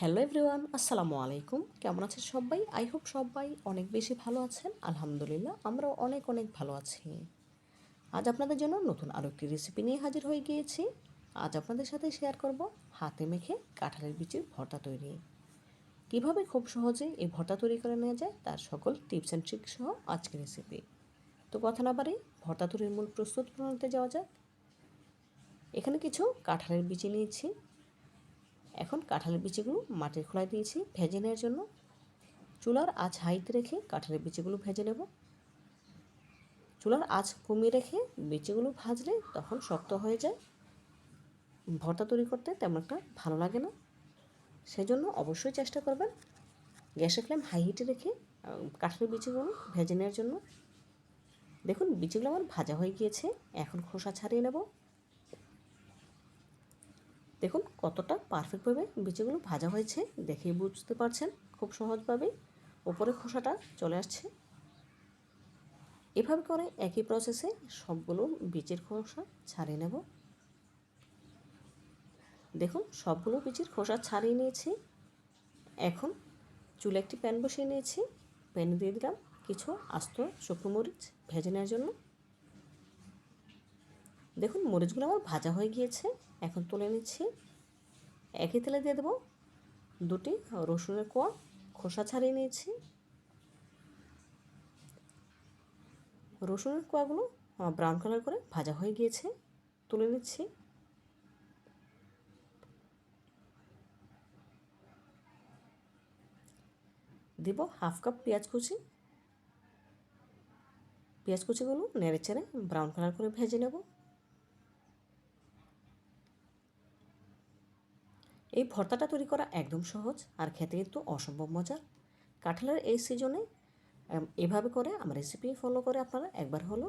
Hello everyone, আসসালামু আলাইকুম। কেমন আছেন সবাই? আই হোপ সবাই অনেক বেশি ভালো আছেন। আলহামদুলিল্লাহ আমরাও অনেক অনেক ভালো আছি। আজ আপনাদের জন্য নতুন আরও একটি রেসিপি নিয়ে হাজির হয়ে গিয়েছি। আজ আপনাদের সাথে শেয়ার করব হাতে মেখে কাঁঠালের বিচির ভর্তা তৈরি। কিভাবে খুব সহজে এই ভর্তা তৈরি করে নেওয়া যায় তার সকল টিপস অ্যান্ড ট্রিক্স সহ আজকের রেসিপি। তো কথা না বাড়ি ভর্তা তৈরির মূল প্রস্তুত প্রণালীতে যাওয়া যাক। এখানে কিছু কাঁঠালের বিচি নিয়েছি। এখন কাঁঠালের বিচিগুলো মাটির খোলায় দিয়েছি ভেজে নেওয়ার জন্য। চুলার আঁচ হাইতে রেখে কাঁঠালের বিচিগুলো ভেজে নেব। চুলার আঁচ কমিয়ে রেখে বিচিগুলো ভাজলে তখন শক্ত হয়ে যায়, ভর্তা তৈরি করতে তেমন একটা ভালো লাগে না। সেজন্য অবশ্যই চেষ্টা করবেন গ্যাসের ফ্লেম হাই হিটে রেখে কাঁঠালের বিচিগুলো ভেজে নেওয়ার জন্য। দেখুন বিচিগুলো আমার ভাজা হয়ে গিয়েছে। এখন খোসা ছাড়িয়ে নেব। দেখুন কতটা পারফেক্টভাবে বিচিগুলো ভাজা হয়েছে, দেখেই বুঝতে পারছেন খুব সহজভাবেই ওপরে খোসাটা চলে আসছে। এভাবে করে একই প্রসেসে সবগুলো বীজের খোসা ছাড়িয়ে নেব। দেখুন সবগুলো বীজের খোসা ছাড়িয়ে নিয়েছি। এখন চুলে একটি প্যান বসিয়ে নিয়েছি। প্যানে দিয়ে দিলাম কিছু আস্ত শুকনো মরিচ ভেজে নেওয়ার জন্য। দেখুন মরিচগুলো আমার ভাজা হয়ে গিয়েছে, এখন তুলে নিচ্ছি। একই তেলে দিয়ে দেবো দুটি রসুনের কোয়া, খোসা ছাড়িয়ে নিয়েছি। রসুনের কোয়াগুলো ব্রাউন কালার করে ভাজা হয়ে গিয়েছে, তুলে নিচ্ছি। দেব হাফ কাপ পেঁয়াজ কুচি। পেঁয়াজ কুচিগুলো নেড়ে চেড়ে ব্রাউন কালার করে ভেজে নেব। এই ভর্তাটা তৈরি করা একদম সহজ আর খেতে কিন্তু অসম্ভব মজার। কাঁঠালের এই সিজনে এভাবে করে আমার রেসিপি ফলো করে আপনারা একবার হলো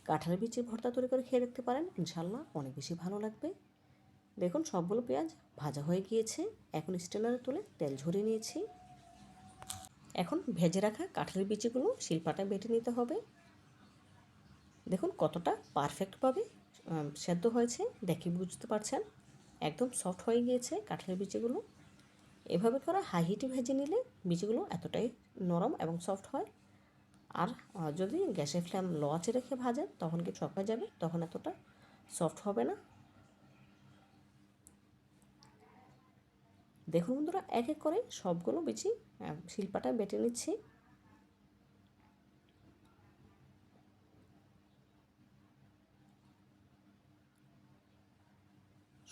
কাঁঠালের বিচি ভর্তা তৈরি করে খেয়ে দেখতে পারেন, ইনশাল্লাহ অনেক বেশি ভালো লাগবে। দেখুন সবগুলো পেঁয়াজ ভাজা হয়ে গিয়েছে। এখন স্টেনারে তুলে তেল ঝরিয়ে নিয়েছি। এখন ভেজে রাখা কাঁঠালের বিচিগুলো শিলপাটায় বেটে নিতে হবে। দেখুন কতটা পারফেক্টভাবে সেদ্ধ হয়েছে, দেখে বুঝতে পারছেন একদম সফট হয়ে গিয়েছে কাঁঠালের বিচিগুলো। এভাবে করে হাই হিটে ভেজে নিলে বিচিগুলো এতটাই নরম এবং সফট হয়। আর যদি গ্যাসের ফ্লেম লো আঁচে রেখে ভাজেন তখন কি শক্ত হয়ে যাবে, তখন এতটা সফট হবে না। দেখুন বন্ধুরা এক এক করে সবগুলো বিচি শিলপাটায় বেটে নিচ্ছি।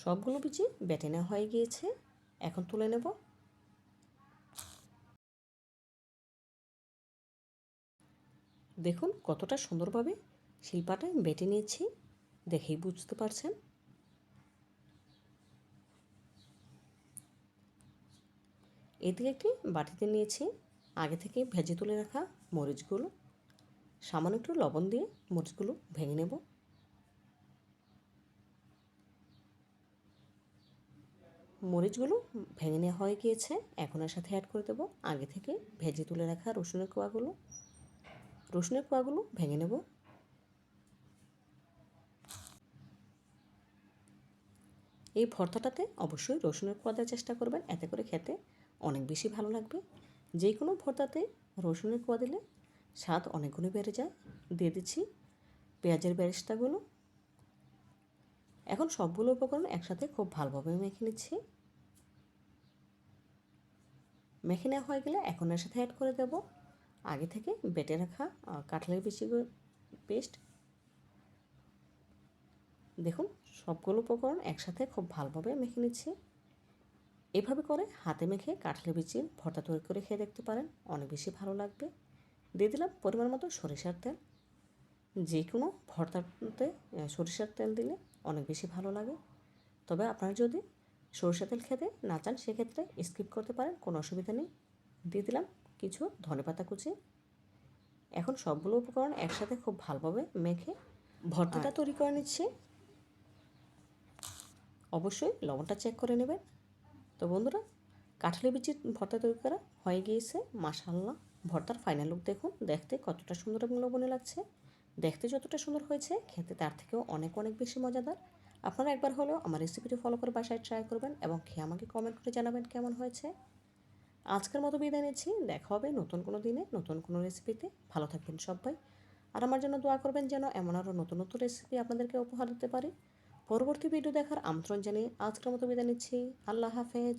সবগুলো বিচি বেটে নেওয়া হয়ে গিয়েছে, এখন তুলে নেব। দেখুন কতটা সুন্দরভাবে শিলপাটায় বেটে নিয়েছি, দেখেই বুঝতে পারছেন। এদিকে একটি বাটিতে নিয়েছি আগে থেকে ভেজে তুলে রাখা মরিচগুলো। সামান্য একটু লবণ দিয়ে মরিচগুলো ভেঙে নেব। মরিচগুলো ভেঙে নেওয়া হয়ে গিয়েছে, এখন এর সাথে অ্যাড করে দেবো আগে থেকে ভেজে তুলে রাখা রসুনের কোয়াগুলো। রসুনের কোয়াগুলো ভেঙে নেব। এই ভর্তাটাতে অবশ্যই রসুনের কোয়া দেওয়ার চেষ্টা করবেন, এতে করে খেতে অনেক বেশি ভালো লাগবে। যে কোনো ভর্তাতে রসুনের কোয়া দিলে স্বাদ অনেক গুণে বেড়ে যায়। দিয়ে দিচ্ছি পেঁয়াজের বেরেস্তাগুলো। এখন সবগুলো উপকরণ একসাথে খুব ভালোভাবে মেখে নিচ্ছি। মেখে নেওয়া হয়ে গেলে এখন এর সাথে অ্যাড করে দেব আগে থেকে বেটে রাখা কাঁঠালের বিচি পেস্ট। দেখুন সবগুলো উপকরণ একসাথে খুব ভালোভাবে মেখে নিচ্ছি। এভাবে করে হাতে মেখে কাঁঠালের বিচির ভর্তা তৈরি করে খেয়ে দেখতে পারেন, অনেক বেশি ভালো লাগবে। দিয়ে দিলাম পরিমাণ মতো সরিষার তেল। যে কোনো ভর্তাতে সরিষার তেল দিলে অনেক বেশি ভালো লাগে। তবে আপনারা যদি সরিষার তেল খেতে না চান সেক্ষেত্রে স্কিপ করতে পারেন, কোনো অসুবিধা নেই। দিয়ে দিলাম কিছু ধনেপাতা কুচি। এখন সবগুলো উপকরণ একসাথে খুব ভালোভাবে মেখে ভর্তাটা তৈরি করে নিচ্ছি। অবশ্যই লবণটা চেক করে নেবেন। তো বন্ধুরা কাঁঠালের বিচির ভর্তা তৈরি করা হয়ে গিয়েছে। মাশাআল্লাহ ভর্তার ফাইনাল লুক দেখুন, দেখতে কতটা সুন্দর এবং লোভনীয় লাগছে। দেখতে যতটা সুন্দর হয়েছে খেতে তার থেকেও অনেক অনেক বেশি মজাদার। আপনারা একবার হলেও আমার রেসিপিটি ফলো করে বাসায় ট্রাই করবেন এবং খেয়ে আমাকে কমেন্ট করে জানাবেন কেমন হয়েছে। আজকের মতো বিদায় নিচ্ছি। দেখা হবে নতুন কোনো দিনে নতুন কোনো রেসিপিতে। ভালো থাকবেন সবাই। আর আমার জন্য দোয়া করবেন যেন এমন আরও নতুন নতুন রেসিপি আপনাদেরকে উপহার দিতে পারি। পরবর্তী ভিডিও দেখার আমন্ত্রণ জানিয়ে আজকের মতো বিদায় নিচ্ছি। আল্লাহ হাফেজ।